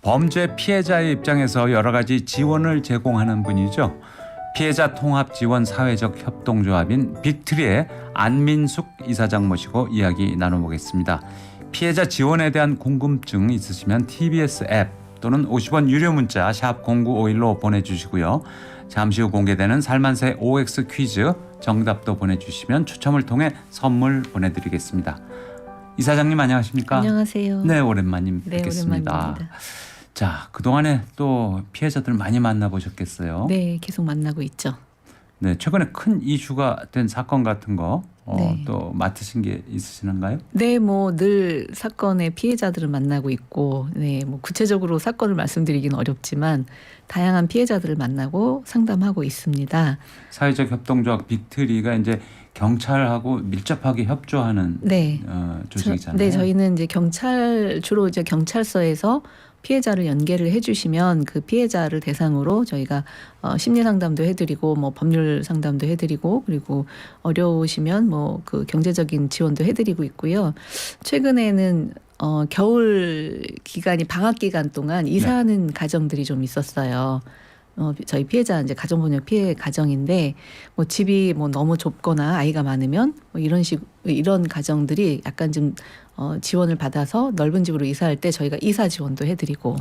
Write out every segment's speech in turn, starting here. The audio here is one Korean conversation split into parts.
범죄 피해자의 입장에서 여러 가지 지원을 제공하는 분이죠. 피해자 통합 지원 사회적 협동조합인 빅트리의 안민숙 이사장 모시고 이야기 나눠보겠습니다. 피해자 지원에 대한 궁금증 있으시면 TBS 앱 또는 50원 유료 문자 샵 0951로 보내주시고요. 잠시 후 공개되는 살만세 OX 퀴즈 정답도 보내주시면 추첨을 통해 선물 보내드리겠습니다. 이사장님 안녕하십니까? 안녕하세요. 네, 오랜만에 네, 뵙겠습니다. 오랜만입니다. 자, 그동안에 또 피해자들 많이 만나보셨겠어요? 네, 계속 만나고 있죠. 네, 최근에 큰 이슈가 된 사건 같은 거 네. 또 맡으신 게 있으시는가요? 네, 뭐 늘 사건의 피해자들을 만나고 있고, 네, 뭐 구체적으로 사건을 말씀드리기는 어렵지만 다양한 피해자들을 만나고 상담하고 있습니다. 사회적 협동조합 빅트리가 이제 경찰하고 밀접하게 협조하는 네, 조직이잖아요. 네, 저희는 이제 주로 이제 경찰서에서 피해자를 연계를 해주시면 그 피해자를 대상으로 저희가 심리 상담도 해드리고 뭐 법률 상담도 해드리고 그리고 어려우시면 뭐 그 경제적인 지원도 해드리고 있고요. 최근에는 겨울 기간이 방학 기간 동안 이사하는 가정들이 좀 있었어요. 저희 피해자 이제 가정폭력 피해 가정인데 뭐 집이 뭐 너무 좁거나 아이가 많으면 뭐 이런 가정들이 약간 좀 지원을 받아서 넓은 집으로 이사할 때 저희가 이사 지원도 해드리고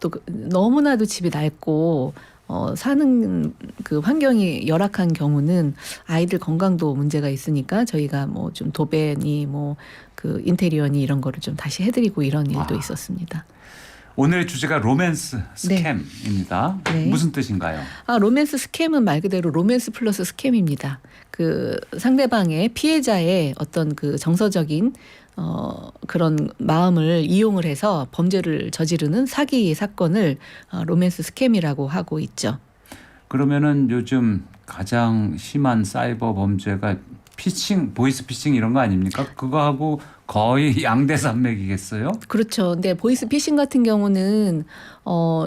또 너무나도 집이 낡고 사는 그 환경이 열악한 경우는 아이들 건강도 문제가 있으니까 저희가 뭐 좀 도배니 뭐 그 인테리어니 이런 거를 좀 다시 해드리고 이런 일도 있었습니다. 오늘의 주제가 로맨스 스캠입니다. 네. 무슨 뜻인가요? 로맨스 스캠은 말 그대로 로맨스 플러스 스캠입니다. 그 상대방의 피해자의 어떤 그 정서적인 그런 마음을 이용을 해서 범죄를 저지르는 사기 사건을 로맨스 스캠이라고 하고 있죠. 그러면은 요즘 가장 심한 사이버 범죄가 피싱, 보이스 피싱 이런 거 아닙니까? 그거하고 거의 양대산맥이겠어요? 그렇죠. 근데 보이스 피싱 같은 경우는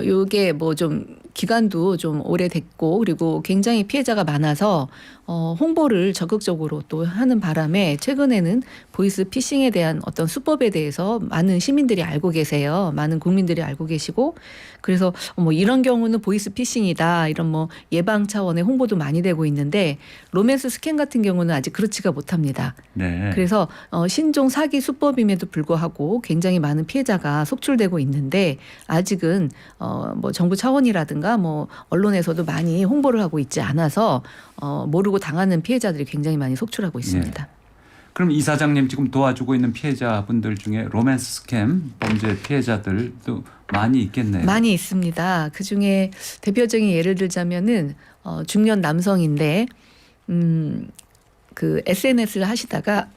요게 뭐 좀 기간도 좀 오래됐고 그리고 굉장히 피해자가 많아서 홍보를 적극적으로 또 하는 바람에 최근에는 보이스 피싱에 대한 어떤 수법에 대해서 많은 시민들이 알고 계세요. 많은 국민들이 알고 계시고 그래서 뭐 이런 경우는 보이스 피싱이다 이런 뭐 예방 차원의 홍보도 많이 되고 있는데 로맨스 스캠 같은 경우는 아직 그렇지가 못합니다. 네. 그래서 신종 사기 수법임에도 불구하고 굉장히 많은 피해자가 속출되고 있는데 아직은 뭐 정부 차원이라든가 뭐 언론에서도 많이 홍보를 하고 있지 않아서 모르고 당하는 피해자들이 굉장히 많이 속출하고 있습니다. 네. 그럼 이사장님 지금 도와주고 있는 피해자분들 중에 로맨스 스캠 범죄 피해자들도 많이 있겠네요. 많이 있습니다. 그중에 대표적인 예를 들자면은 중년 남성인데 그 SNS를 하시다가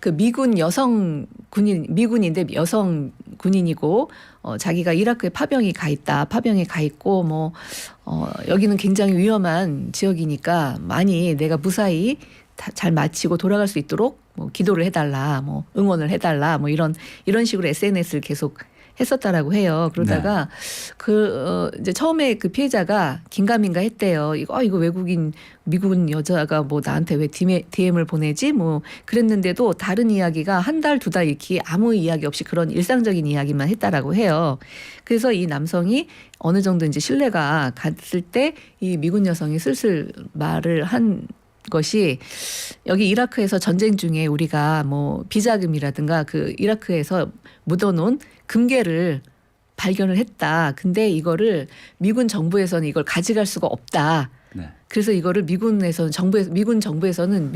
그 미군 여성 군인 미군인데 여성 군인이고 자기가 이라크에 파병에 가 있고 뭐 여기는 굉장히 위험한 지역이니까 많이 내가 무사히 잘 마치고 돌아갈 수 있도록 뭐 기도를 해달라, 뭐 응원을 해달라, 뭐 이런 식으로 SNS를 계속 했었다라고 해요. 그러다가 이제 처음에 그 피해자가 긴가민가 했대요. 이거 미군 여자가 뭐 나한테 왜 DM을 보내지? 뭐 그랬는데도 다른 이야기가 한 달, 두 달 이렇게 아무 이야기 없이 그런 일상적인 이야기만 했다라고 해요. 그래서 이 남성이 어느 정도 이제 신뢰가 갔을 때 이 미군 여성이 슬슬 말을 한 것이 여기 이라크에서 전쟁 중에 우리가 뭐 비자금이라든가 그 이라크에서 묻어놓은 금괴를 발견을 했다. 근데 이거를 미군 정부에서는 이걸 가져갈 수가 없다. 네. 그래서 이거를 미군 정부에서는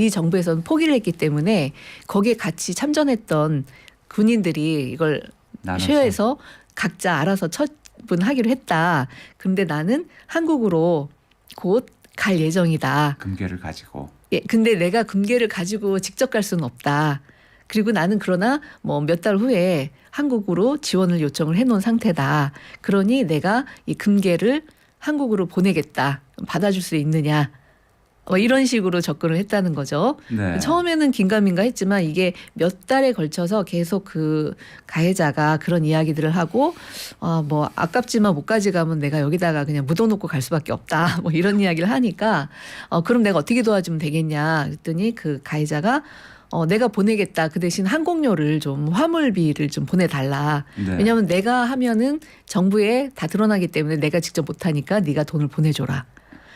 포기를 했기 때문에 거기에 같이 참전했던 군인들이 이걸 쉐어해서 각자 알아서 처분하기로 했다. 그런데 나는 한국으로 곧 갈 예정이다. 금괴를 가지고. 예, 근데 내가 금괴를 가지고 직접 갈 수는 없다. 그리고 나는 그러나 뭐 몇 달 후에 한국으로 지원을 요청을 해놓은 상태다. 그러니 내가 이 금괴를 한국으로 보내겠다. 받아줄 수 있느냐. 이런 식으로 접근을 했다는 거죠. 네. 처음에는 긴가민가 했지만 이게 몇 달에 걸쳐서 계속 그 가해자가 그런 이야기들을 하고 뭐 아깝지만 못 가져가면 내가 여기다가 그냥 묻어놓고 갈 수밖에 없다. 뭐 이런 이야기를 하니까 그럼 내가 어떻게 도와주면 되겠냐 그랬더니 그 가해자가 내가 보내겠다. 그 대신 항공료를 좀 화물비를 좀 보내달라. 네. 왜냐하면 내가 하면은 정부에 다 드러나기 때문에 내가 직접 못하니까 네가 돈을 보내줘라.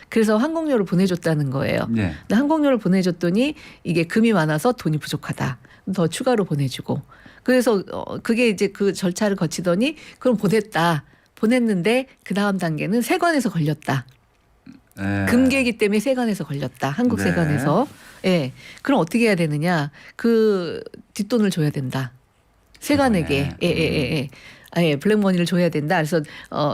그래서 항공료를 보내줬다는 거예요. 네. 근데 항공료를 보내줬더니 이게 금이 많아서 돈이 부족하다. 더 추가로 보내주고. 그래서 그게 이제 그 절차를 거치더니 그럼 보냈다. 보냈는데 그 다음 단계는 세관에서 걸렸다. 네. 금계이기 때문에 세관에서 걸렸다. 한국 네. 세관에서. 예. 그럼 어떻게 해야 되느냐? 그 뒷돈을 줘야 된다. 세관에게. 이번에. 예. 예, 블랙머니를 줘야 된다. 그래서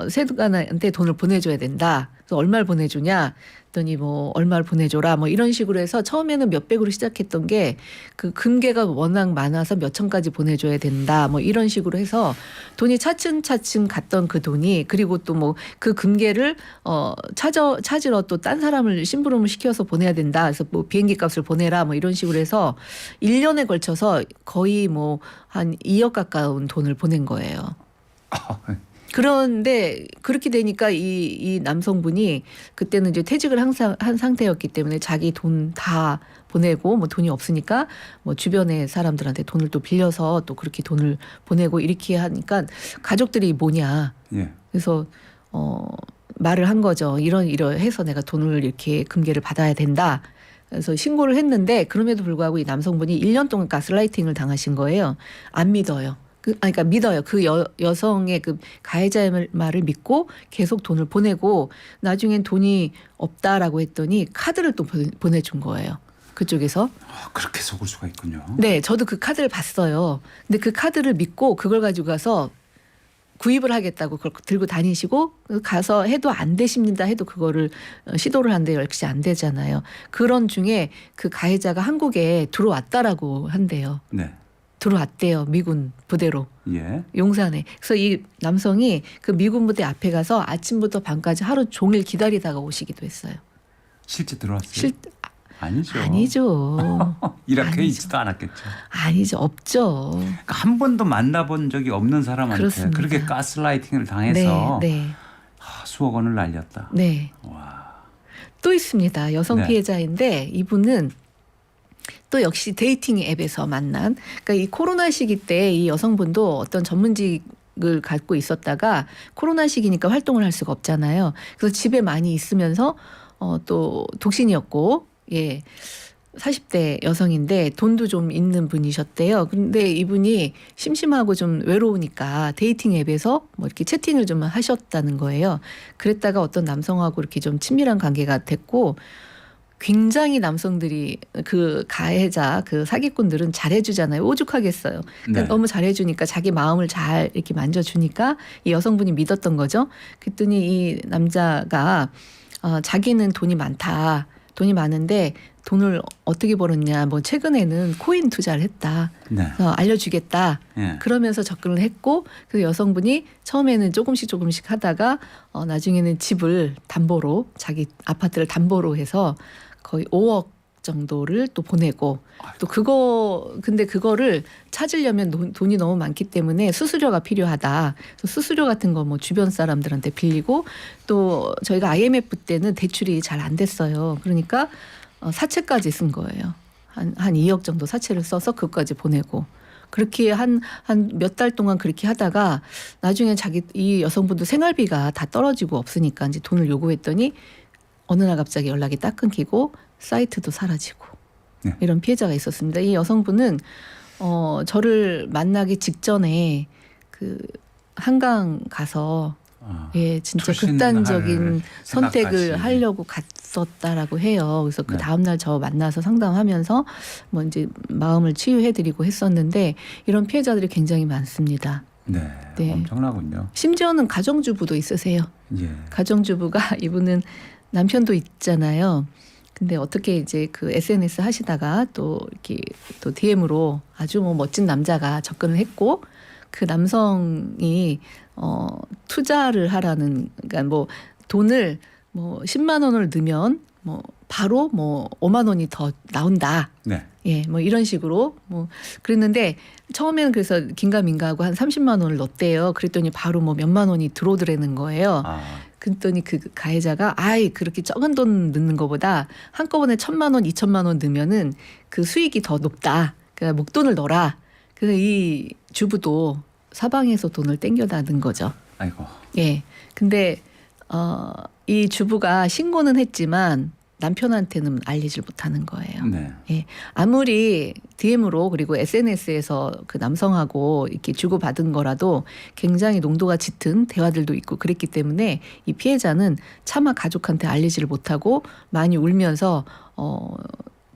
세관한테 돈을 보내줘야 된다. 그래서 얼마를 보내주냐? 했더니 뭐 얼마를 보내줘라. 뭐 이런 식으로 해서 처음에는 몇백으로 시작했던 게 그 금괴가 워낙 많아서 몇천까지 보내줘야 된다. 뭐 이런 식으로 해서 돈이 차츰차츰 갔던 그 돈이 그리고 또 뭐 그 금괴를 찾으러 또 딴 사람을 심부름을 시켜서 보내야 된다. 그래서 뭐 비행기 값을 보내라. 뭐 이런 식으로 해서 1년에 걸쳐서 거의 뭐 한 2억 가까운 돈을 보낸 거예요. 그런데 그렇게 되니까 이 남성분이 그때는 이제 퇴직을 항상 한 상태였기 때문에 자기 돈 다 보내고 뭐 돈이 없으니까 뭐 주변의 사람들한테 돈을 또 빌려서 또 그렇게 돈을 보내고 이렇게 하니까 가족들이 뭐냐. 예. 그래서 말을 한 거죠. 이러해서 내가 돈을 이렇게 금괴를 받아야 된다. 그래서 신고를 했는데 그럼에도 불구하고 이 남성분이 1년 동안 가스라이팅을 당하신 거예요. 안 믿어요. 그러니까 믿어요. 그 여성의 그 가해자의 말을 믿고 계속 돈을 보내고 나중엔 돈이 없다라고 했더니 카드를 또 보내준 거예요. 그쪽에서. 그렇게 속을 수가 있군요. 네, 저도 그 카드를 봤어요. 근데 그 카드를 믿고 그걸 가지고 가서 구입을 하겠다고 그걸 들고 다니시고 가서 해도 안 되십니다 해도 그거를 시도를 하는데 역시 안 되잖아요. 그런 중에 그 가해자가 한국에 들어왔다라고 한대요. 네. 들어왔대요. 미군 부대로. 예. 용산에. 그래서 이 남성이 그 미군 부대 앞에 가서 아침부터 밤까지 하루 종일 기다리다가 오시기도 했어요. 실제 들어왔어요? 아니죠. 아니죠. 이렇게 아니죠. 있지도 않았겠죠. 아니죠. 없죠. 그러니까 한 번도 만나본 적이 없는 사람한테 그렇습니다. 그렇게 가스라이팅을 당해서 네. 수억 원을 날렸다. 네. 와. 또 있습니다. 여성 네. 피해자인데 이분은 또 역시 데이팅 앱에서 만난. 그러니까 이 코로나 시기 때 이 여성분도 어떤 전문직을 갖고 있었다가 코로나 시기니까 활동을 할 수가 없잖아요. 그래서 집에 많이 있으면서 또 독신이었고, 예. 40대 여성인데 돈도 좀 있는 분이셨대요. 근데 이분이 심심하고 좀 외로우니까 데이팅 앱에서 뭐 이렇게 채팅을 좀 하셨다는 거예요. 그랬다가 어떤 남성하고 이렇게 좀 친밀한 관계가 됐고 굉장히 남성들이 그 가해자 그 사기꾼들은 잘해주잖아요. 오죽하겠어요. 그러니까 네. 너무 잘해주니까 자기 마음을 잘 이렇게 만져주니까 이 여성분이 믿었던 거죠. 그랬더니 이 남자가 자기는 돈이 많다. 돈이 많은데 돈을 어떻게 벌었냐. 뭐 최근에는 코인 투자를 했다. 네. 그래서 알려주겠다. 예. 그러면서 접근을 했고 그 여성분이 처음에는 조금씩 하다가 나중에는 집을 담보로 자기 아파트를 담보로 해서 거의 5억 정도를 또 보내고 또 근데 그거를 찾으려면 돈이 너무 많기 때문에 수수료가 필요하다. 그래서 수수료 같은 거 뭐 주변 사람들한테 빌리고 또 저희가 IMF 때는 대출이 잘 안 됐어요. 그러니까 사채까지 쓴 거예요. 한 2억 정도 사채를 써서 그것까지 보내고 그렇게 한 몇 달 동안 그렇게 하다가 나중에 이 여성분도 생활비가 다 떨어지고 없으니까 이제 돈을 요구했더니 어느 날 갑자기 연락이 딱 끊기고 사이트도 사라지고 네. 이런 피해자가 있었습니다. 이 여성분은 저를 만나기 직전에 그 한강 가서 예, 진짜 극단적인 선택을 생각까지. 하려고 갔었다라고 해요. 그래서 그 네. 다음날 저 만나서 상담하면서 뭐 이제 마음을 치유해드리고 했었는데 이런 피해자들이 굉장히 많습니다. 네. 네. 엄청나군요. 심지어는 가정주부도 있으세요. 예. 가정주부가 이분은 남편도 있잖아요. 근데 어떻게 이제 그 SNS 하시다가 또 이렇게 또 DM으로 아주 뭐 멋진 남자가 접근을 했고 그 남성이 투자를 하라는 그러니까 뭐 돈을 뭐 10만 원을 넣으면 뭐 바로 뭐 5만 원이 더 나온다. 네. 예, 뭐 이런 식으로 뭐 그랬는데 처음에는 그래서 긴가민가하고 한 30만 원을 넣었대요. 그랬더니 바로 뭐 몇만 원이 들어오더라는 거예요. 그랬더니 그 가해자가 아이 그렇게 적은 돈 넣는 것보다 한꺼번에 1,000만 원, 2,000만 원 넣으면은 그 수익이 더 높다. 그러니까 목돈을 넣어라. 그래서 이 주부도 사방에서 돈을 땡겨다 넣은 거죠. 아이고. 예. 근데 이 주부가 신고는 했지만 남편한테는 알리질 못하는 거예요. 네. 예. 아무리 DM으로 그리고 SNS에서 그 남성하고 이렇게 주고받은 거라도 굉장히 농도가 짙은 대화들도 있고 그랬기 때문에 이 피해자는 차마 가족한테 알리지를 못하고 많이 울면서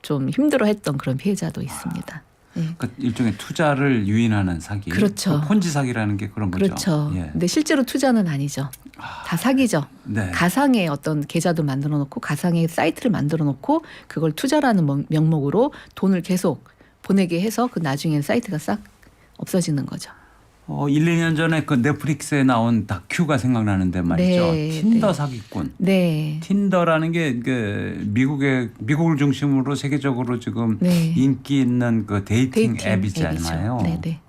좀 힘들어했던 그런 피해자도 있습니다. 예. 그러니까 일종의 투자를 유인하는 사기. 그렇죠. 폰지 사기라는 게 그런 거죠. 그렇죠. 예. 근데 실제로 투자는 아니죠. 다 사기죠. 네. 가상의 어떤 계좌도 만들어 놓고 가상의 사이트를 만들어 놓고 그걸 투자라는 명목으로 돈을 계속 보내게 해서 그 나중엔 사이트가 싹 없어지는 거죠. 1, 2년 전에 그 넷플릭스에 나온 다큐가 생각나는데 말이죠. 네, 틴더 네. 사기꾼. 네. 틴더라는 게 그 미국을 중심으로 세계적으로 지금 네. 인기 있는 그 데이팅 앱이잖아요. 네, 네.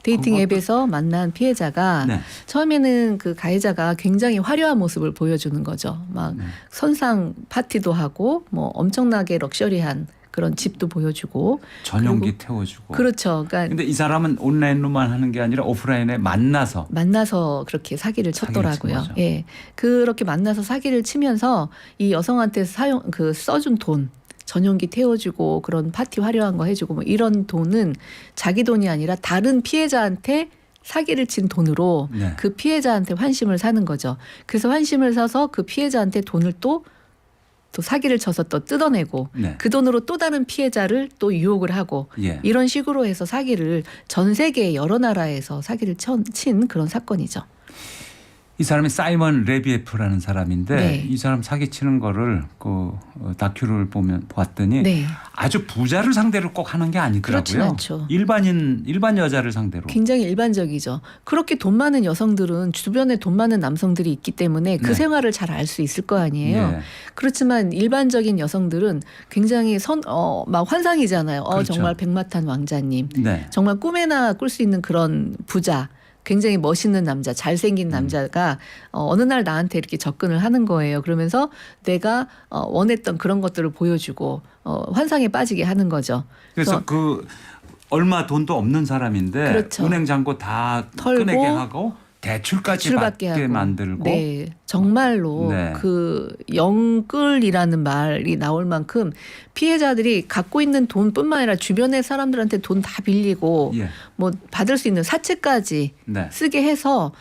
데이팅 그것도- 앱에서 만난 피해자가 네. 처음에는 그 가해자가 굉장히 화려한 모습을 보여주는 거죠. 막 네. 선상 파티도 하고 뭐 엄청나게 럭셔리한 그런 집도 보여주고 전용기 태워주고. 그렇죠. 그러니까 근데 이 사람은 온라인로만 하는 게 아니라 오프라인에 만나서 그렇게 사기를 사기를 쳤더라고요. 친 거죠. 예. 그렇게 만나서 사기를 치면서 이 여성한테 써준 돈, 전용기 태워주고 그런 파티 화려한 거 해주고 뭐 이런 돈은 자기 돈이 아니라 다른 피해자한테 사기를 친 돈으로 네. 그 피해자한테 환심을 사는 거죠. 그래서 환심을 사서 그 피해자한테 돈을 또 사기를 쳐서 또 뜯어내고 네. 그 돈으로 또 다른 피해자를 또 유혹을 하고 예. 이런 식으로 해서 사기를 전 세계 여러 나라에서 사기를 친 그런 사건이죠. 이 사람이 사이먼 레비에프라는 사람인데 네. 이 사람 사기치는 거를 그 다큐를 보았더니 네. 아주 부자를 상대로 꼭 하는 게 아니더라고요. 그렇진 않죠. 일반 여자를 상대로. 굉장히 일반적이죠. 그렇게 돈 많은 여성들은 주변에 돈 많은 남성들이 있기 때문에 그 네. 생활을 잘 알 수 있을 거 아니에요. 예. 그렇지만 일반적인 여성들은 굉장히 막 환상이잖아요. 그렇죠. 정말 백마탄 왕자님. 네. 정말 꿈에나 꿀 수 있는 그런 부자. 굉장히 멋있는 남자, 잘생긴 남자가 어느 날 나한테 이렇게 접근을 하는 거예요. 그러면서 내가 원했던 그런 것들을 보여주고 환상에 빠지게 하는 거죠. 그래서 그 얼마 돈도 없는 사람인데 그렇죠. 은행 잔고 다 털고 꺼내게 하고 대출까지 받게 하고. 만들고. 네, 정말로 네. 그 영끌이라는 말이 나올 만큼 피해자들이 갖고 있는 돈뿐만 아니라 주변의 사람들한테 돈 다 빌리고 예. 뭐 받을 수 있는 사채까지 네. 쓰게 해서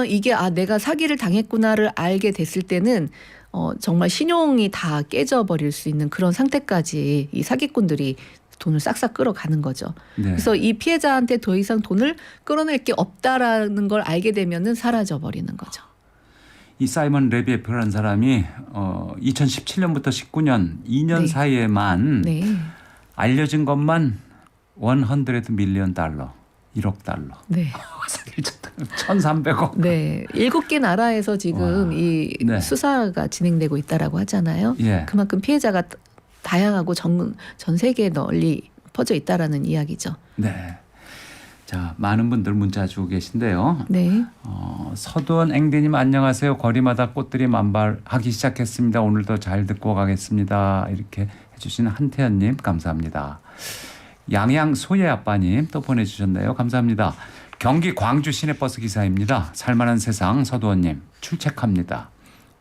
이게 내가 사기를 당했구나를 알게 됐을 때는 정말 신용이 다 깨져버릴 수 있는 그런 상태까지 이 사기꾼들이 돈을 싹싹 끌어가는 거죠. 네. 그래서 이 피해자한테 더 이상 돈을 끌어낼 게 없다라는 걸 알게 되면은 사라져 버리는 거죠. 이 사이먼 레비에프라는 사람이 2017년부터 19년 2년 네. 사이에만 네, 알려진 것만 100 밀리언 달러, 1억 달러. 네, 사기를 쳤다. 1,300억. 네. 7개 나라에서 지금 와. 이 네. 수사가 진행되고 있다라고 하잖아요. 예. 그만큼 피해자가 다양하고 전 세계에 널리 퍼져 있다라는 이야기죠. 네. 자, 많은 분들 문자 주고 계신데요. 네, 서두원 앵디님 안녕하세요. 거리마다 꽃들이 만발하기 시작했습니다. 오늘도 잘 듣고 가겠습니다. 이렇게 해주시는 한태현님 감사합니다. 양양 소예 아빠님 또 보내주셨네요. 감사합니다. 경기 광주 시내버스 기사입니다. 살만한 세상 서두원님 출첵합니다.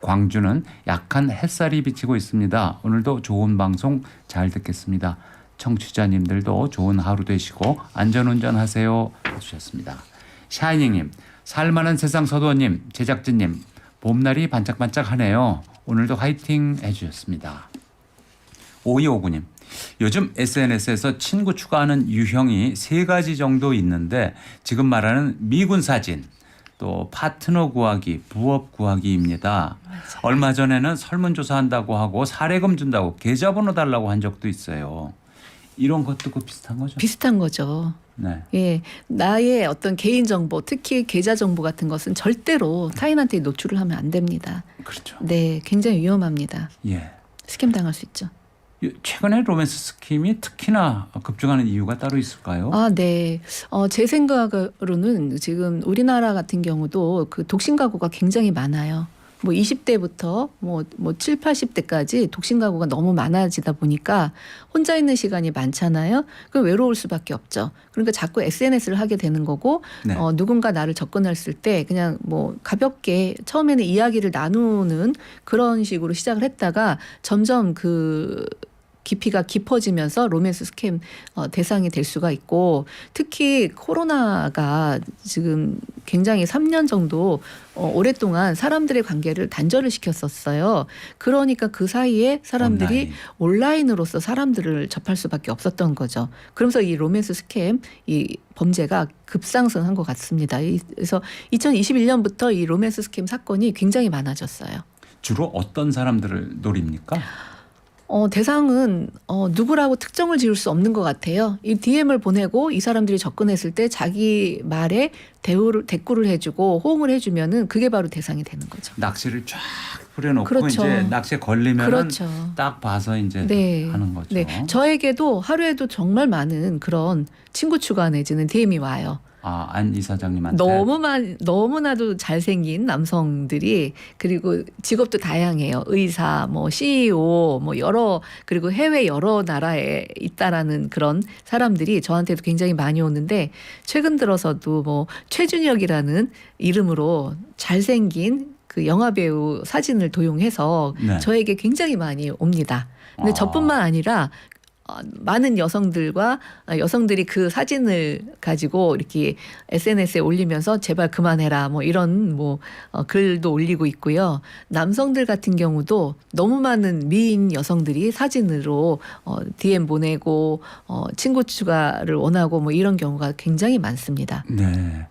광주는 약한 햇살이 비치고 있습니다. 오늘도 좋은 방송 잘 듣겠습니다. 청취자님들도 좋은 하루 되시고 안전운전하세요 해주셨습니다. 샤이닝님 살만한 세상 서두원님 제작진님 봄날이 반짝반짝하네요. 오늘도 화이팅 해주셨습니다. 5259님 요즘 SNS에서 친구 추가하는 유형이 3가지 정도 있는데 지금 말하는 미군 사진 또 파트너 구하기, 부업 구하기입니다. 얼마 전에는 설문조사한다고 하고 사례금 준다고 계좌번호 달라고 한 적도 있어요. 이런 것도 그 비슷한 거죠? 비슷한 거죠. 네. 예, 나의 어떤 개인 정보, 특히 계좌 정보 같은 것은 절대로 타인한테 노출을 하면 안 됩니다. 그렇죠. 네, 굉장히 위험합니다. 예. 스캠 당할 수 있죠. 최근에 로맨스 스킴이 특히나 급증하는 이유가 따로 있을까요? 아, 네. 제 생각으로는 지금 우리나라 같은 경우도 그 독신 가구가 굉장히 많아요. 뭐 20대부터 뭐 7, 80대까지 독신 가구가 너무 많아지다 보니까 혼자 있는 시간이 많잖아요. 그럼 외로울 수밖에 없죠. 그러니까 자꾸 SNS를 하게 되는 거고 네. 누군가 나를 접근했을 때 그냥 뭐 가볍게 처음에는 이야기를 나누는 그런 식으로 시작을 했다가 점점 그 깊이가 깊어지면서 로맨스 스캠 대상이 될 수가 있고 특히 코로나가 지금 굉장히 3년 정도 오랫동안 사람들의 관계를 단절을 시켰었어요. 그러니까 그 사이에 사람들이 온라인으로서 사람들을 접할 수밖에 없었던 거죠. 그러면서 이 로맨스 스캠 이 범죄가 급상승한 것 같습니다. 그래서 2021년부터 이 로맨스 스캠 사건이 굉장히 많아졌어요. 주로 어떤 사람들을 노립니까? 대상은 누구라고 특정을 지을 수 없는 것 같아요. 이 DM을 보내고 이 사람들이 접근했을 때 자기 말에 대꾸를 해주고 호응을 해주면은 그게 바로 대상이 되는 거죠. 낚시를 쫙 뿌려놓고 그렇죠. 이제 낚시에 걸리면은 그렇죠. 딱 봐서 이제 네. 하는 거죠. 네, 저에게도 하루에도 정말 많은 그런 친구 추가 내지는 DM이 와요. 안 이사장님한테 너무나도 잘생긴 남성들이 그리고 직업도 다양해요. 의사, 뭐 CEO, 뭐 그리고 해외 여러 나라에 있다라는 그런 사람들이 저한테도 굉장히 많이 오는데 최근 들어서도 뭐 최준혁이라는 이름으로 잘생긴 그 영화 배우 사진을 도용해서 네. 저에게 굉장히 많이 옵니다. 근데 저뿐만 아니라 많은 여성들이 그 사진을 가지고 이렇게 SNS에 올리면서 제발 그만해라 뭐 이런 글도 올리고 있고요. 남성들 같은 경우도 너무 많은 미인 여성들이 사진으로 DM 보내고 친구 추가를 원하고 뭐 이런 경우가 굉장히 많습니다. 네.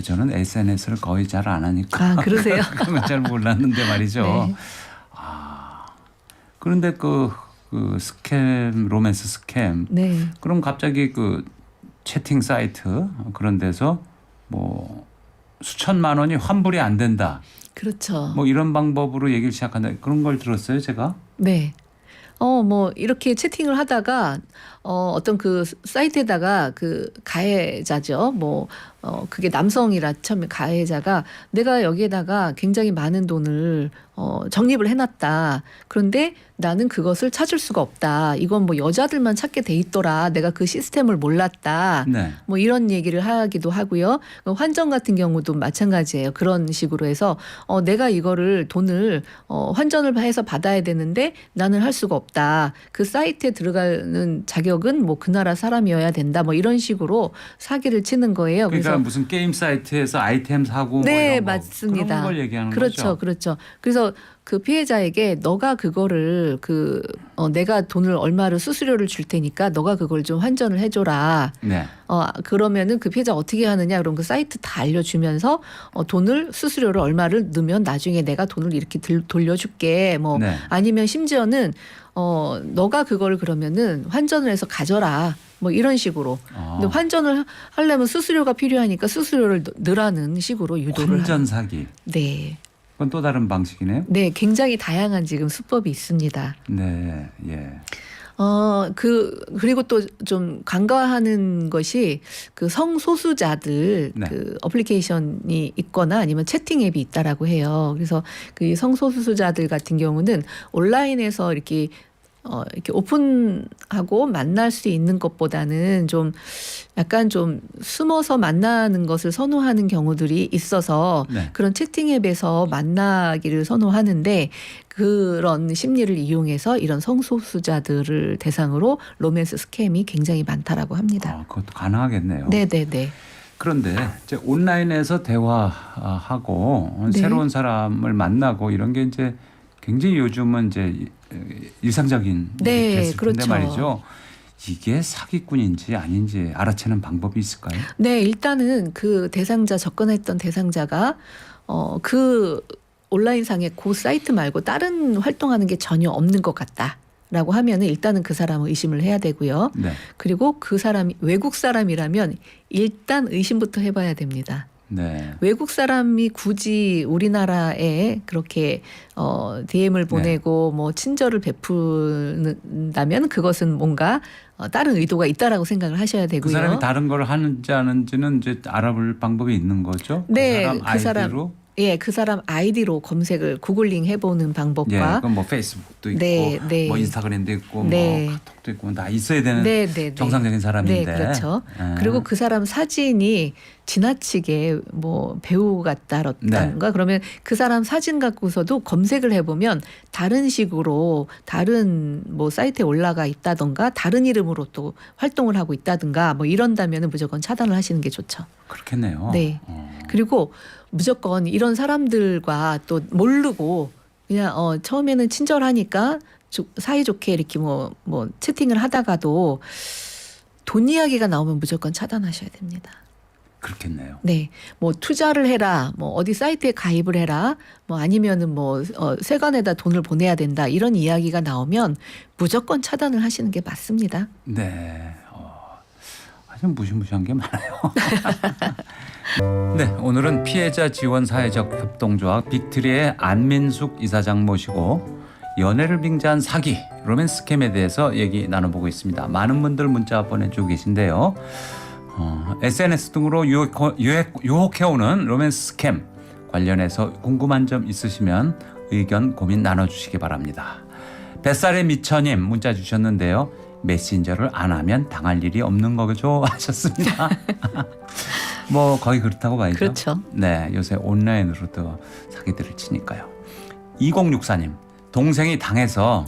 저는 SNS를 거의 잘 안 하니까. 그러세요? 그런 건 잘 몰랐는데 말이죠. 네. 그런데 그 스캠, 로맨스 스캠. 네. 그럼 갑자기 그 채팅 사이트 그런 데서 뭐 수천만 원이 환불이 안 된다. 그렇죠. 뭐 이런 방법으로 얘기를 시작한다. 그런 걸 들었어요, 제가. 네. 이렇게 채팅을 하다가, 어떤 그 사이트에다가 그 가해자죠. 그게 남성이라 처음에 가해자가 내가 여기에다가 굉장히 많은 돈을 적립을 해놨다. 그런데 나는 그것을 찾을 수가 없다. 이건 뭐 여자들만 찾게 돼 있더라. 내가 그 시스템을 몰랐다. 네. 뭐 이런 얘기를 하기도 하고요. 환전 같은 경우도 마찬가지예요. 그런 식으로 해서 내가 이거를 돈을 환전을 해서 받아야 되는데 나는 할 수가 없다. 그 사이트에 들어가는 자격은 뭐 그 나라 사람이어야 된다. 뭐 이런 식으로 사기를 치는 거예요. 그러니까 그래서 무슨 게임 사이트에서 아이템 사고 네, 뭐 이런 맞습니다. 그런 걸 얘기하는 그렇죠, 거죠. 그렇죠. 그래서 그 피해자에게 너가 그거를 내가 돈을 얼마를 수수료를 줄 테니까 너가 그걸 좀 환전을 해줘라. 네. 그러면은 그 피해자 어떻게 하느냐 그럼 그 사이트 다 알려주면서 수수료를 얼마를 넣으면 나중에 내가 돈을 이렇게 돌려줄게. 뭐 네. 아니면 심지어는 너가 그걸 그러면은 환전을 해서 가져라. 뭐 이런 식으로. 근데 환전을 하려면 수수료가 필요하니까 수수료를 넣으라는 식으로 유도를 환전 사기. 네. 그건 또 다른 방식이네요. 네, 굉장히 다양한 지금 수법이 있습니다. 네, 예. 그리고 또 좀 간과하는 것이 그 성소수자들 네. 그 어플리케이션이 있거나 아니면 채팅 앱이 있다라고 해요. 그래서 그 성소수자들 같은 경우는 온라인에서 이렇게 오픈하고 만날 수 있는 것보다는 좀 약간 좀 숨어서 만나는 것을 선호하는 경우들이 있어서 네. 그런 채팅 앱에서 만나기를 선호하는데 그런 심리를 이용해서 이런 성소수자들을 대상으로 로맨스 스캠이 굉장히 많다라고 합니다. 그것도 가능하겠네요. 네네네. 그런데 이제 온라인에서 대화하고 네. 새로운 사람을 만나고 이런 게 이제 굉장히 요즘은 이제 일상적인 네, 일이 됐을 텐데 그렇죠. 말이죠. 이게 사기꾼인지 아닌지 알아채는 방법이 있을까요? 네, 일단은 그 접근했던 대상자가 그 온라인상의 그 사이트 말고 다른 활동하는 게 전혀 없는 것 같다라고 하면은 일단은 그 사람을 의심을 해야 되고요. 네. 그리고 그 사람이 외국 사람이라면 일단 의심부터 해봐야 됩니다. 네. 외국 사람이 굳이 우리나라에 그렇게 DM을 보내고 뭐 친절을 베푼다면 그것은 뭔가 다른 의도가 있다라고 생각을 하셔야 되고요. 그 사람이 다른 걸 하는지 아는지는 이제 알아볼 방법이 있는 거죠. 네, 그 사람 아이디로. 예, 그 사람 아이디로 검색을 구글링 해보는 방법과. 예, 그럼 뭐 페이스북도 있고, 네. 뭐 인스타그램도 있고, 네. 뭐 카톡도 있고 다 있어야 되는 네. 정상적인 사람인데. 네, 그렇죠. 그리고 그 사람 사진이 지나치게 뭐 배우 같다던가 그러면 그 사람 사진 갖고서도 검색을 해보면 다른 식으로 다른 뭐 사이트에 올라가 있다던가 다른 이름으로 또 활동을 하고 있다든가 뭐 이런다면은 무조건 차단을 하시는 게 좋죠. 그렇겠네요. 네. 그리고 무조건 이런 사람들과 또 모르고 그냥 처음에는 친절하니까 사이좋게 이렇게 뭐 채팅을 하다가도 돈 이야기가 나오면 무조건 차단하셔야 됩니다. 그렇겠네요. 네, 뭐 투자를 해라, 뭐 어디 사이트에 가입을 해라, 뭐 아니면은 뭐 세관에다 돈을 보내야 된다 이런 이야기가 나오면 무조건 차단을 하시는 게 맞습니다. 네, 아주 무시무시한 게 많아요. 네, 오늘은 피해자 지원 사회적 협동조합 빅트리의 안민숙 이사장 모시고 연애를 빙자한 사기, 로맨스 스캠에 대해서 얘기 나눠보고 있습니다. 많은 분들 문자 보내주고 계신데요. SNS 등으로 유혹해오는 로맨스 스캠 관련해서 궁금한 점 있으시면 의견 고민 나눠주시기 바랍니다. 뱃살의 미처님 문자 주셨는데요. 메신저를 안 하면 당할 일이 없는 거죠 하셨습니다. 뭐 거의 그렇다고 봐야죠. 그렇죠. 네, 요새 온라인으로도 사기들을 치니까요. 2064님 동생이 당해서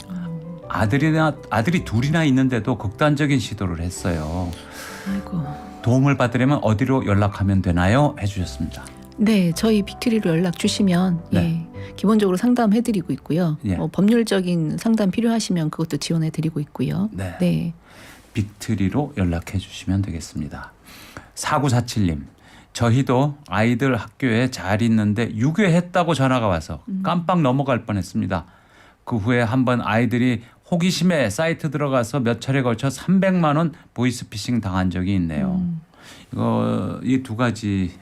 아들이 둘이나 있는데도 극단적인 시도를 했어요. 아이고. 도움을 받으려면 어디로 연락하면 되나요? 해주셨습니다. 네, 저희 빅트리로 연락 주시면 네. 기본적으로 상담해드리고 있고요. 예. 법률적인 상담 필요하시면 그것도 지원해드리고 있고요. 네. 빅트리로 연락해 주시면 되겠습니다. 4947님 저희도 아이들 학교에 잘 있는데 유괴했다고 전화가 와서 깜빡 넘어갈 뻔했습니다. 그 후에 한번 아이들이 호기심에 사이트 들어가서 몇 차례 걸쳐 300만 원 보이스피싱 당한 적이 있네요. 이 두 가지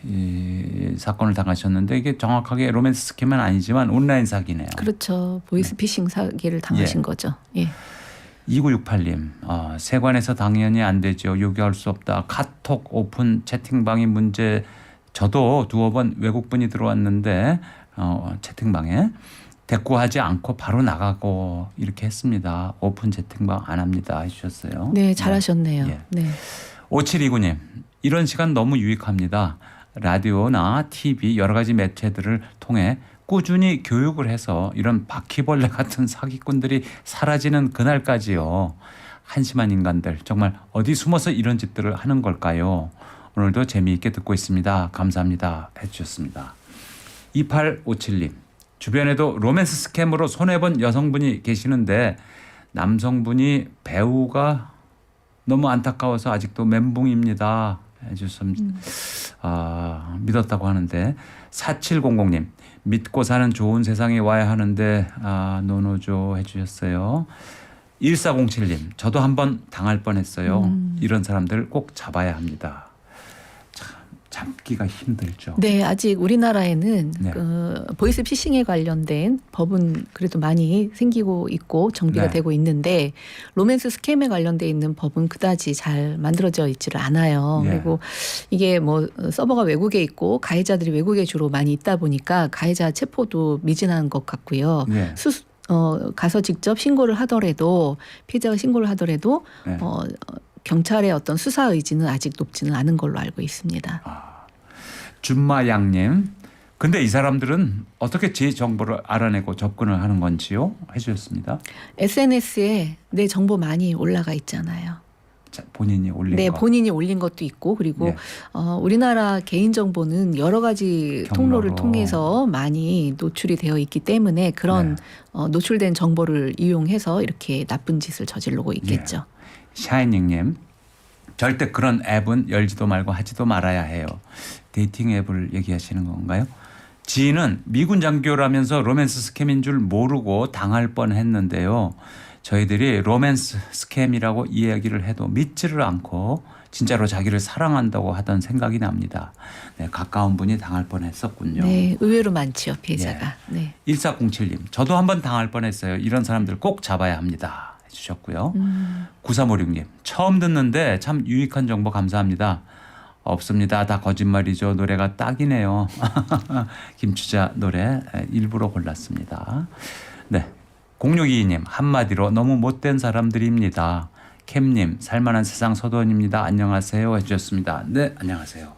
사건을 당하셨는데 이게 정확하게 로맨스 스캠은 아니지만 온라인 사기네요. 그렇죠. 보이스피싱 사기를 당하신 거죠. 예. 2968님 세관에서 당연히 안 되죠. 요구할 수 없다. 카톡 오픈 채팅방이 문제. 저도 두어 번 외국분이 들어왔는데 채팅방에 대꾸하지 않고 바로 나가고 이렇게 했습니다. 오픈 채팅방 안 합니다 해주셨어요. 네, 잘하셨네요. 예. 네. 5729님 이런 시간 너무 유익합니다. 라디오나 TV 여러 가지 매체들을 통해 꾸준히 교육을 해서 이런 바퀴벌레 같은 사기꾼들이 사라지는 그날까지요. 한심한 인간들 정말 어디 숨어서 이런 짓들을 하는 걸까요? 오늘도 재미있게 듣고 있습니다. 감사합니다 해주셨습니다. 2857님 주변에도 로맨스 스캠으로 손해본 여성분이 계시는데 남성분이 배우가 너무 안타까워서 아직도 멘붕입니다 해주셨습니다. 믿었다고 하는데 4700님 믿고 사는 좋은 세상이 와야 하는데 노노조 해주셨어요. 1407님 저도 한번 당할 뻔했어요. 이런 사람들 꼭 잡아야 합니다. 잡기가 힘들죠. 네, 아직 우리나라에는 네. 보이스 피싱에 관련된 법은 그래도 많이 생기고 있고 정비가 네. 되고 있는데 로맨스 스캠에 관련돼 있는 법은 그다지 잘 만들어져 있지를 않아요. 예. 그리고 이게 뭐 서버가 외국에 있고 가해자들이 외국에 주로 많이 있다 보니까 가해자 체포도 미진한 것 같고요. 예. 가서 직접 신고를 하더라도 피해자가 신고를 하더라도 네. 경찰의 어떤 수사 의지는 아직 높지는 않은 걸로 알고 있습니다. 준마양님 근데 이 사람들은 어떻게 제 정보를 알아내고 접근을 하는 건지요? 해주셨습니다. SNS에 내 정보 많이 올라가 있잖아요. 자, 본인이 올린 네, 거. 본인이 올린 것도 있고 그리고 예. 우리나라 개인 정보는 여러 가지 통로를 경로로. 통해서 많이 노출이 되어 있기 때문에 그런 노출된 정보를 이용해서 이렇게 나쁜 짓을 저지르고 있겠죠. 샤이닝님 절대 그런 앱은 열지도 말고 하지도 말아야 해요. 데이팅 앱을 얘기하시는 건가요? 지인은 미군 장교라면서 로맨스 스캠인 줄 모르고 당할 뻔했는데요. 저희들이 로맨스 스캠이라고 이야기를 해도 믿지를 않고 진짜로 자기를 사랑한다고 하던 생각이 납니다. 네, 가까운 분이 당할 뻔했었군요. 네, 의외로 많지요 피해자가. 네. 1407님, 저도 한번 당할 뻔했어요. 이런 사람들 꼭 잡아야 합니다. 해주셨고요. 9356님, 처음 듣는데 참 유익한 정보 감사합니다. 없습니다. 다 거짓말이죠. 노래가 딱이네요. 김추자 노래 일부러 골랐습니다. 네, 0622님, 한마디로 너무 못된 사람들입니다. 캠님, 살만한 세상 서도원입니다. 안녕하세요 해주셨습니다. 네, 안녕하세요.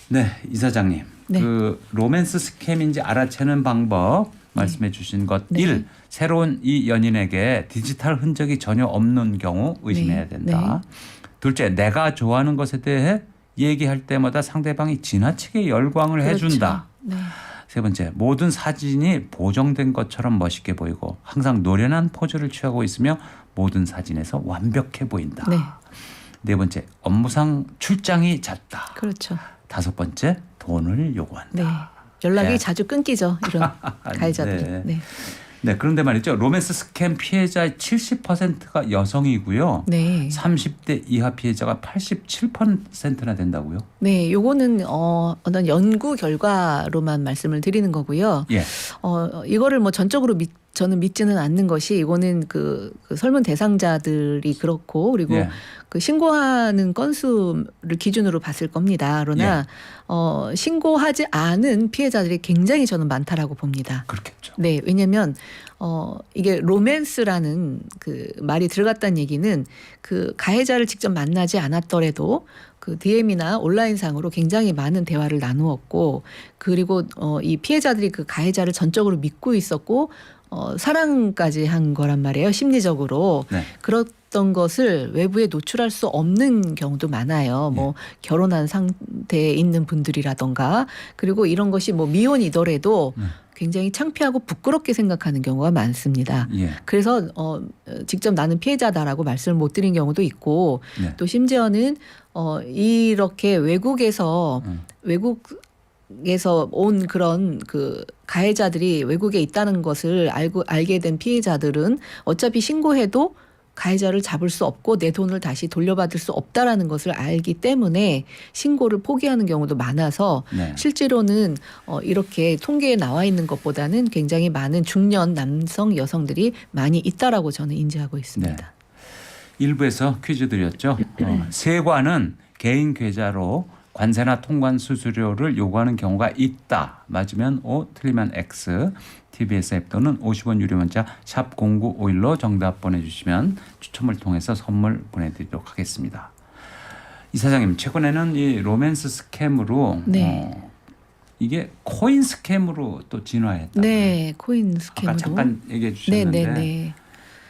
네, 이사장님, 네. 그 로맨스 스캠인지 알아채는 방법 말씀해 주신 것 네. 1. 새로운 이 연인에게 디지털 흔적이 전혀 없는 경우 의심해야 네. 된다. 둘째, 내가 좋아하는 것에 대해 얘기할 때마다 상대방이 지나치게 열광을 그렇죠. 해준다. 네. 세 번째, 모든 사진이 보정된 것처럼 멋있게 보이고 항상 노련한 포즈를 취하고 있으며 모든 사진에서 완벽해 보인다. 네. 네 번째, 업무상 출장이 잦다. 그렇죠. 다섯 번째, 돈을 요구한다. 네. 연락이 네. 자주 끊기죠. 이런 가해자들이. 네. 네. 네, 그런데 말이죠. 로맨스 스캠 피해자의 70%가 여성이고요. 네. 30대 이하 피해자가 87%나 된다고요? 네, 요거는 어떤 연구 결과로만 말씀을 드리는 거고요. 예. 이거를 뭐 전적으로 저는 믿지는 않는 것이 이거는 그 설문 대상자들이 그렇고 그리고 예. 그 신고하는 건수를 기준으로 봤을 겁니다. 그러나 신고하지 않은 피해자들이 굉장히 저는 많다라고 봅니다. 그렇겠죠. 네, 왜냐하면 이게 로맨스라는 그 말이 들어갔다는 얘기는 그 가해자를 직접 만나지 않았더라도 그 DM이나 온라인상으로 굉장히 많은 대화를 나누었고 그리고 이 피해자들이 그 가해자를 전적으로 믿고 있었고 사랑까지 한 거란 말이에요. 심리적으로. 네. 그랬던 것을 외부에 노출할 수 없는 경우도 많아요. 뭐 결혼한 상태에 있는 분들이라던가 그리고 이런 것이 뭐 미혼이더라도 굉장히 창피하고 부끄럽게 생각하는 경우가 많습니다. 예. 그래서 직접 나는 피해자다라고 말씀을 못 드린 경우도 있고 네. 또 심지어는 이렇게 외국에서 온 그런 그 가해자들이 외국에 있다는 것을 알게 된 피해자들은 어차피 신고해도 가해자를 잡을 수 없고 내 돈을 다시 돌려받을 수 없다라는 것을 알기 때문에 신고를 포기하는 경우도 많아서 네. 실제로는 이렇게 통계에 나와 있는 것보다는 굉장히 많은 중년 남성 여성들이 많이 있다라고 저는 인지하고 있습니다. 네. 일부에서 퀴즈 드렸죠. 세관은 개인 계좌로 관세나 통관 수수료를 요구하는 경우가 있다. 맞으면 O, 틀리면 X. TBS 앱 또는 50원 유료 문자 샵 0951로 정답 보내주시면 추첨을 통해서 선물 보내드리도록 하겠습니다. 이사장님, 최근에는 이 로맨스 스캠으로 네. 이게 코인 스캠으로 또 진화했다. 네, 코인 스캠으로. 아까 잠깐 얘기해 주셨는데 네.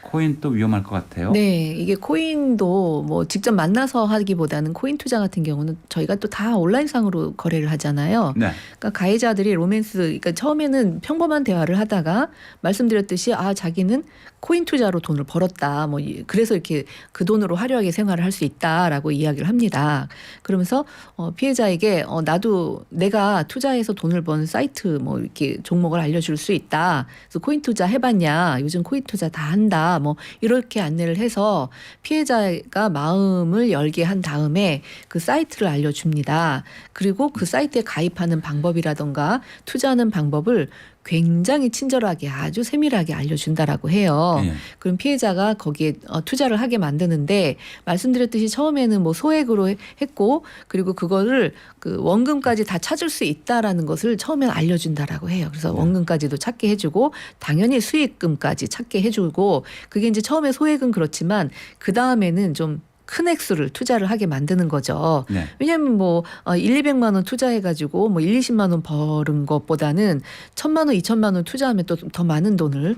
코인 또 위험할 것 같아요. 네, 이게 코인도 뭐 직접 만나서 하기보다는 코인 투자 같은 경우는 저희가 또 다 온라인상으로 거래를 하잖아요. 네. 그러니까 가해자들이 로맨스, 그러니까 처음에는 평범한 대화를 하다가 말씀드렸듯이 자기는 코인 투자로 돈을 벌었다. 뭐 그래서 이렇게 그 돈으로 화려하게 생활을 할 수 있다라고 이야기를 합니다. 그러면서 피해자에게 나도 내가 투자해서 돈을 번 사이트 뭐 이렇게 종목을 알려줄 수 있다. 그래서 코인 투자 해봤냐? 요즘 코인 투자 다 한다. 뭐 이렇게 안내를 해서 피해자가 마음을 열게 한 다음에 그 사이트를 알려줍니다. 그리고 그 사이트에 가입하는 방법이라던가 투자하는 방법을 굉장히 친절하게 아주 세밀하게 알려준다라고 해요. 예. 그럼 피해자가 거기에 투자를 하게 만드는데 말씀드렸듯이 처음에는 뭐 소액으로 했고 그리고 그거를 그 원금까지 다 찾을 수 있다라는 것을 처음엔 알려준다라고 해요. 그래서 원금까지도 찾게 해주고 당연히 수익금까지 찾게 해주고 그게 이제 처음에 소액은 그렇지만 그 다음에는 좀 큰 액수를 투자를 하게 만드는 거죠. 네. 왜냐하면 뭐 1, 200만 원 투자해가지고 뭐 1, 20만 원 버는 것보다는 1,000만 원, 2,000만 원 투자하면 또 더 많은 돈을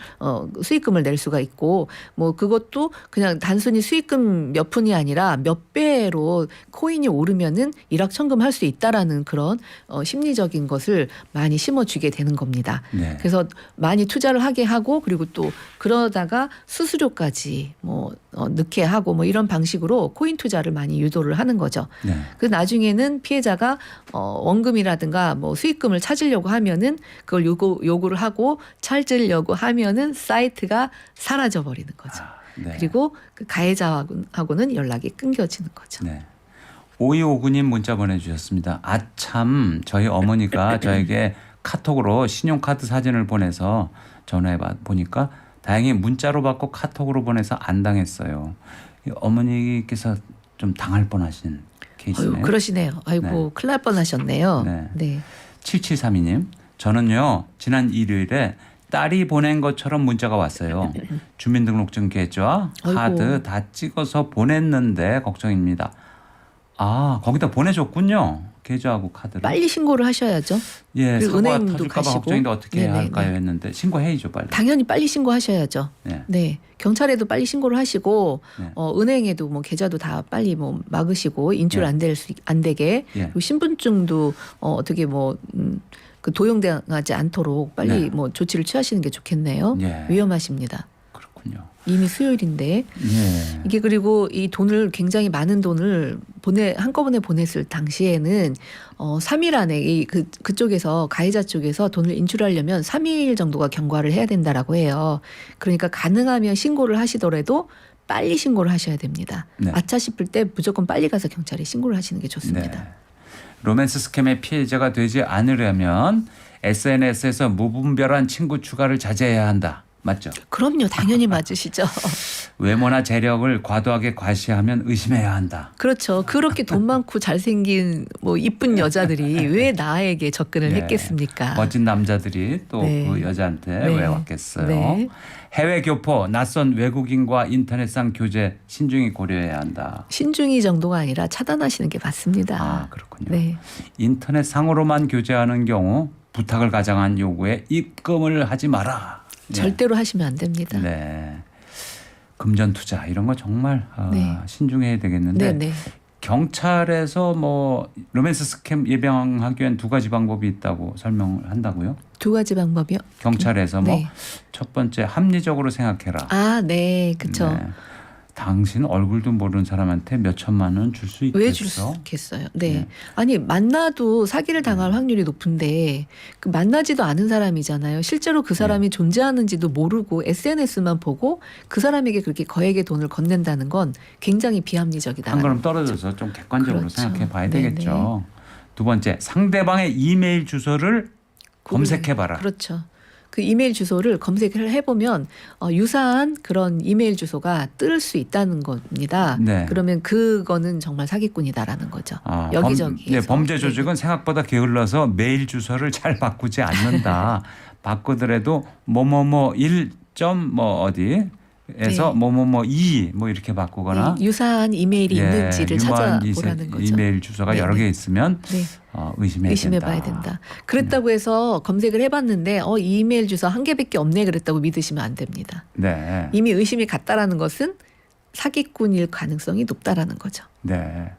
수익금을 낼 수가 있고 뭐 그것도 그냥 단순히 수익금 몇 푼이 아니라 몇 배로 코인이 오르면은 일확천금 할 수 있다라는 그런 심리적인 것을 많이 심어주게 되는 겁니다. 네. 그래서 많이 투자를 하게 하고 그리고 또 그러다가 수수료까지 뭐 넣게 하고 뭐 이런 방식으로 코인 투자를 많이 유도를 하는 거죠. 네. 그 나중에는 피해자가 원금이라든가 뭐 수익금을 찾으려고 하면은 그걸 요구를 하고 찾으려고 하면은 사이트가 사라져 버리는 거죠. 네. 그리고 그 가해자하고는 연락이 끊겨지는 거죠. 네. 5259님 문자 보내주셨습니다. 아참 저희 어머니가 저에게 카톡으로 신용카드 사진을 보내서 전화해 보니까 다행히 문자로 받고 카톡으로 보내서 안 당했어요. 어머니께서 좀 당할 뻔하신 케이스네요. 그러시네요. 아이고 네. 큰일 날 뻔하셨네요. 네. 네. 7732님 저는요 지난 일요일에 딸이 보낸 것처럼 문자가 왔어요. 주민등록증 계좌, 카드 아이고. 다 찍어서 보냈는데 걱정입니다. 아 거기다 보내줬군요. 계좌하고 카드를. 빨리 신고를 하셔야죠. 예, 그리고 사고가 은행도 터질까 봐 가시고. 걱정인데 어떻게 해야 네네네. 할까요 했는데 신고해야죠 빨리. 당연히 빨리 신고하셔야죠. 네. 네, 경찰에도 빨리 신고를 하시고 네. 은행에도 뭐 계좌도 다 빨리 뭐 막으시고 인출 네. 안 되게 예. 그리고 신분증도 어떻게 그 도용당하지 않도록 빨리 네. 뭐 조치를 취하시는 게 좋겠네요. 예. 위험하십니다. 그렇군요. 이미 수요일인데 예. 이게 그리고 이 돈을 굉장히 많은 돈을 한꺼번에 보냈을 당시에는 3일 안에 그쪽에서 가해자 쪽에서 돈을 인출하려면 3일 정도가 경과를 해야 된다라고 해요. 그러니까 가능하면 신고를 하시더라도 빨리 신고를 하셔야 됩니다. 네. 아차 싶을 때 무조건 빨리 가서 경찰에 신고를 하시는 게 좋습니다. 네. 로맨스 스캠의 피해자가 되지 않으려면 SNS에서 무분별한 친구 추가를 자제해야 한다. 맞죠? 그럼요. 당연히 맞으시죠. 외모나 재력을 과도하게 과시하면 의심해야 한다. 그렇죠. 그렇게 돈 많고 잘생긴 뭐 이쁜 여자들이 왜 나에게 접근을 네. 했겠습니까? 멋진 남자들이 또 그 네. 여자한테 네. 왜 왔겠어요? 네. 해외 교포, 낯선 외국인과 인터넷상 교제 신중히 고려해야 한다. 신중히 정도가 아니라 차단하시는 게 맞습니다. 아 그렇군요. 네. 인터넷상으로만 교제하는 경우 부탁을 가장한 요구에 입금을 하지 마라. 네. 절대로 하시면 안 됩니다. 네. 금전 투자 이런 거 정말 네. 신중해야 되겠는데 네, 네. 경찰에서 뭐 로맨스 스캠 예방하기 위한 두 가지 방법이 있다고 설명을 한다고요? 두 가지 방법이요. 경찰에서 뭐 네. 첫 번째 합리적으로 생각해라. 아, 네, 그렇죠. 네. 당신 얼굴도 모르는 사람한테 몇 천만 원 줄 수 있겠어? 왜 줄 수 있겠어요? 네. 네. 아니 만나도 사기를 당할 확률이 높은데 그 만나지도 않은 사람이잖아요. 실제로 그 사람이 존재하는지도 모르고 SNS만 보고 그 사람에게 그렇게 거액의 돈을 건넨다는 건 굉장히 비합리적이다. 한 걸음 떨어져서 좀 객관적으로 그렇죠. 생각해 봐야 네네. 되겠죠. 두 번째 상대방의 이메일 주소를 검색해 봐라. 그렇죠. 그 이메일 주소를 검색을 해보면 유사한 그런 이메일 주소가 뜰 수 있다는 겁니다. 네. 그러면 그거는 정말 사기꾼이다라는 거죠. 아, 여기저기에서. 범죄 조직은 생각보다 게을러서 메일 주소를 잘 바꾸지 않는다. 바꾸더라도 뭐뭐뭐 1점 뭐 어디에서 네. 뭐뭐뭐 2 뭐 이렇게 바꾸거나 유사한 이메일이 있는지를 유사한 찾아보라는 거죠. 이메일 주소가 네, 여러 개 있으면 네. 의심해야 봐야 된다. 그랬다고 해서 검색을 해봤는데 이 이메일 주소 한 개밖에 없네 그랬다고 믿으시면 안 됩니다. 네. 이미 의심이 갔다라는 것은 사기꾼일 가능성이 높다라는 거죠. 네.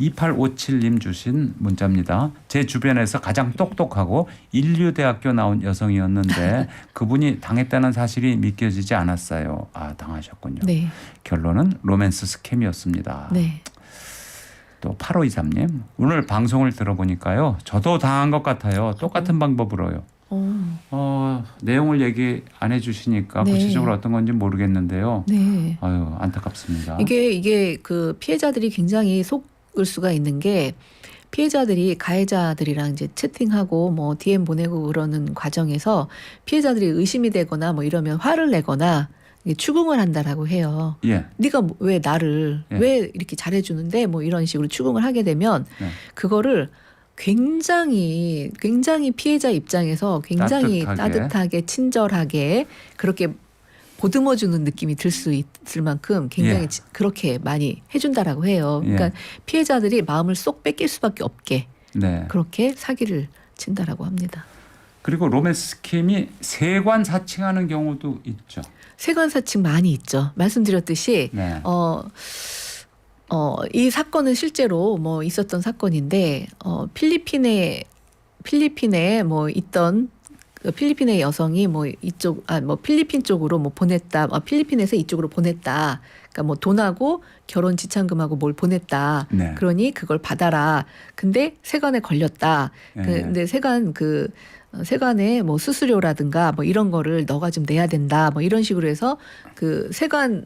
2857님 주신 문자입니다. 제 주변에서 가장 똑똑하고 인류대학교 나온 여성이었는데 그분이 당했다는 사실이 믿겨지지 않았어요. 아, 당하셨군요. 네. 결론은 로맨스 스캠이었습니다. 네. 또 8523님 오늘 방송을 들어보니까요. 저도 당한 것 같아요. 똑같은 방법으로요. 내용을 얘기 안 해주시니까 네. 구체적으로 어떤 건지 모르겠는데요. 네. 아유 안타깝습니다. 이게 그 피해자들이 굉장히 속을 수가 있는 게 피해자들이 가해자들이랑 이제 채팅하고 뭐 DM 보내고 그러는 과정에서 피해자들이 의심이 되거나 뭐 이러면 화를 내거나 추궁을 한다라고 해요. 예. 네가 왜 나를 예. 왜 이렇게 잘해주는데 뭐 이런 식으로 추궁을 하게 되면 네. 그거를 굉장히 피해자 입장에서 굉장히 따뜻하게 친절하게 그렇게 보듬어주는 느낌이 들 수 있을 만큼 굉장히 예. 그렇게 많이 해준다라고 해요. 예. 그러니까 피해자들이 마음을 쏙 뺏길 수밖에 없게 네. 그렇게 사기를 친다라고 합니다. 그리고 로맨스 스캠이 세관 사칭하는 경우도 있죠. 세관 사칭 많이 있죠. 말씀드렸듯이 네. 이 사건은 실제로 뭐 있었던 사건인데 필리핀에 뭐 있던 필리핀의 여성이 뭐 필리핀 쪽으로 뭐 보냈다. 필리핀에서 이쪽으로 보냈다. 그러니까 뭐 돈하고 결혼 지참금하고 뭘 보냈다. 네. 그러니 그걸 받아라. 근데 세관에 걸렸다. 네. 근데 세관에 뭐 수수료라든가 뭐 이런 거를 너가 좀 내야 된다. 뭐 이런 식으로 해서 그 세관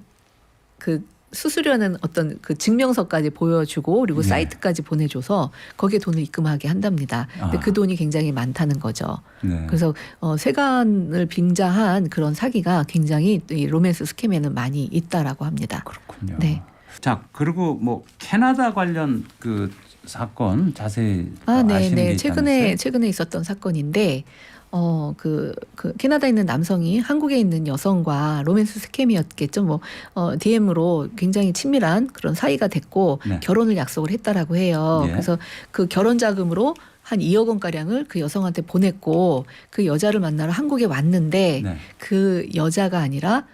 그 수수료는 어떤 그 증명서까지 보여주고 그리고 예. 사이트까지 보내줘서 거기에 돈을 입금하게 한답니다. 근데 그 돈이 굉장히 많다는 거죠. 네. 그래서 세관을 빙자한 그런 사기가 굉장히 이 로맨스 스캠에는 많이 있다라고 합니다. 그렇군요. 네. 자, 그리고 뭐 캐나다 관련 그 사건 자세히 아시는 게 있다면서요? 최근에 있었던 사건인데 그 캐나다에 있는 남성이 한국에 있는 여성과 로맨스 스캠이었겠죠. 뭐 DM으로 굉장히 친밀한 그런 사이가 됐고 네. 결혼을 약속을 했다라고 해요. 예. 그래서 그 결혼 자금으로 한 2억 원 가량을 그 여성한테 보냈고 그 여자를 만나러 한국에 왔는데 네. 그 여자가 아니라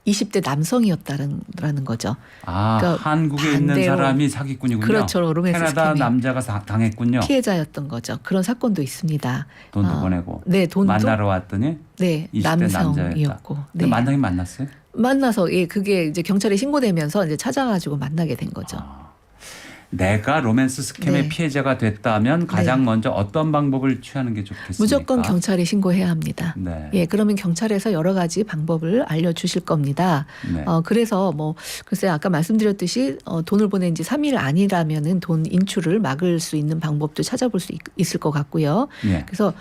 20대 남성이었다라는 거죠. 아, 그러니까 한국에 있는 반대로. 사람이 사기꾼이군요. 그렇죠. 로맨스 캐나다 스캠의 남자가 당했군요. 피해자였던 거죠. 그런 사건도 있습니다. 돈도 보내고. 네, 돈도 만나러 왔더니 네, 20대 남성이었고. 근데 네. 만나긴 만났어요? 만나서 그게 이제 경찰에 신고되면서 이제 찾아가지고 만나게 된 거죠. 내가 로맨스 스캠의 네. 피해자가 됐다면 가장 먼저 어떤 방법을 취하는 게 좋겠습니까? 무조건 경찰에 신고해야 합니다. 네. 예, 그러면 경찰에서 여러 가지 방법을 알려주실 겁니다. 네. 그래서 뭐 글쎄 아까 말씀드렸듯이 돈을 보낸 지 3일 아니라면은 돈 인출을 막을 수 있는 방법도 찾아볼 수 있을 것 같고요. 예. 그래서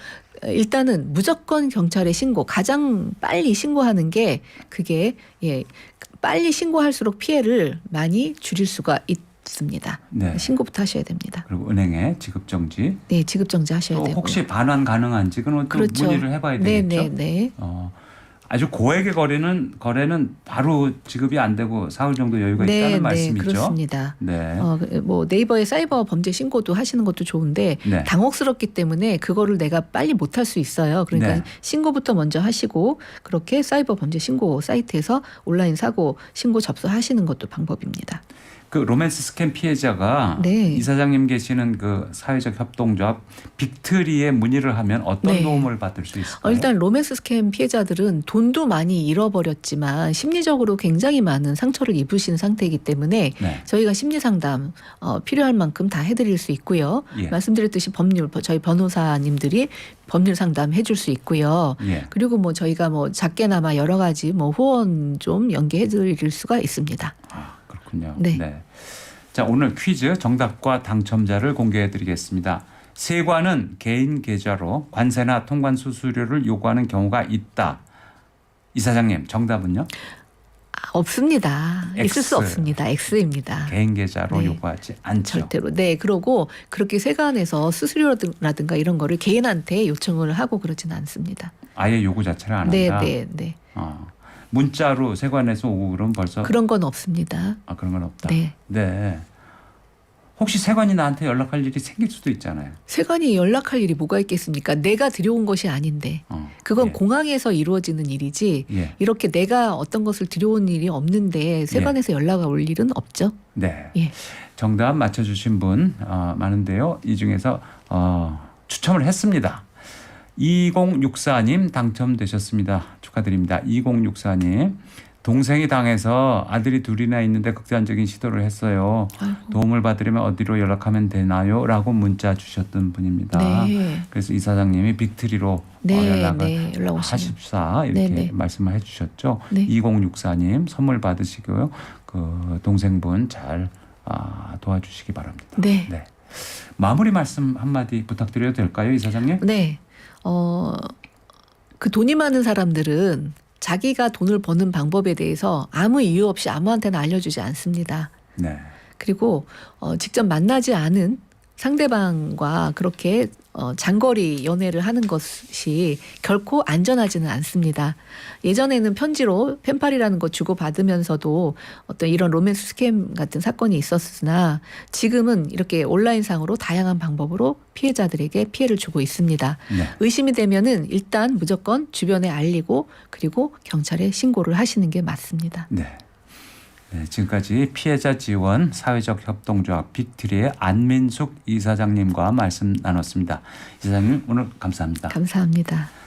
일단은 무조건 경찰에 신고, 가장 빨리 신고하는 게 그게 빨리 신고할수록 피해를 많이 줄일 수가 있습니다. 네. 신고부터 하셔야 됩니다. 그리고 은행에 지급 정지. 네, 지급 정지하셔야 또 되고. 혹시 반환 가능한지 그건 또 그렇죠. 문의를 해봐야 네, 되겠죠. 네. 아주 고액의 거래는 바로 지급이 안 되고 사흘 정도 여유가 있다는 말씀이죠. 그렇습니다. 네. 뭐 네이버에 사이버 범죄 신고도 하시는 것도 좋은데 네. 당혹스럽기 때문에 그거를 내가 빨리 못할 수 있어요. 그러니까 네. 신고부터 먼저 하시고 그렇게 사이버 범죄 신고 사이트에서 온라인 사고 신고 접수하시는 것도 방법입니다. 그 로맨스 스캠 피해자가 네. 이사장님 계시는 그 사회적 협동조합 빅트리에 문의를 하면 어떤 네. 도움을 받을 수 있을까요? 일단 로맨스 스캠 피해자들은 돈도 많이 잃어버렸지만 심리적으로 굉장히 많은 상처를 입으신 상태이기 때문에 네. 저희가 심리 상담 필요할 만큼 다 해드릴 수 있고요. 예. 말씀드렸듯이 저희 변호사님들이 법률 상담 해줄 수 있고요. 예. 그리고 뭐 저희가 뭐 작게나마 여러 가지 뭐 후원 좀 연계해드릴 수가 있습니다. 아, 그렇군요. 네. 자, 오늘 퀴즈 정답과 당첨자를 공개해 드리겠습니다. 세관은 개인 계좌로 관세나 통관 수수료를 요구하는 경우가 있다. 이사장님, 정답은요? 없습니다. 있을 수 X. 없습니다. X입니다. 개인 계좌로 네. 요구하지 않죠. 절대로. 네. 그러고 그렇게 세관에서 수수료라든가 이런 거를 개인한테 요청을 하고 그러지는 않습니다. 아예 요구 자체를 안 네, 한다. 네, 네. 문자로 세관에서 오고 그럼 벌써 그런 건 없습니다. 그런 건 없다. 네. 네. 혹시 세관이 나한테 연락할 일이 생길 수도 있잖아요. 세관이 연락할 일이 뭐가 있겠습니까? 내가 들여온 것이 아닌데. 그건 예. 공항에서 이루어지는 일이지. 예. 이렇게 내가 어떤 것을 들여온 일이 없는데 세관에서 연락이 올 일은 없죠. 네. 예. 정답 맞춰주신 분 많은데요. 이 중에서 추첨을 했습니다. 2064님 당첨되셨습니다. 축하드립니다. 2064님. 동생이 당해서 아들이 둘이나 있는데 극단적인 시도를 했어요. 아이고. 도움을 받으려면 어디로 연락하면 되나요? 라고 문자 주셨던 분입니다. 네. 그래서 이사장님이 빅트리로 네, 연락을 네. 연락 오시면. 하십사 이렇게 네, 네. 말씀을 해주셨죠. 네. 2064님 선물 받으시고요. 그 동생분 잘 도와주시기 바랍니다. 네. 마무리 말씀 한마디 부탁드려도 될까요, 이사장님? 네. 그 돈이 많은 사람들은 자기가 돈을 버는 방법에 대해서 아무 이유 없이 아무한테나 알려주지 않습니다. 네. 그리고 직접 만나지 않은 상대방과 그렇게 장거리 연애를 하는 것이 결코 안전하지는 않습니다. 예전에는 편지로 펜팔이라는 거 주고받으면서도 어떤 이런 로맨스 스캠 같은 사건이 있었으나 지금은 이렇게 온라인상으로 다양한 방법으로 피해자들에게 피해를 주고 있습니다. 네. 의심이 되면은 일단 무조건 주변에 알리고 그리고 경찰에 신고를 하시는 게 맞습니다. 네. 네, 지금까지 피해자 지원 사회적 협동조합 빅트리의 안민숙 이사장님과 말씀 나눴습니다. 이사장님 오늘 감사합니다. 감사합니다.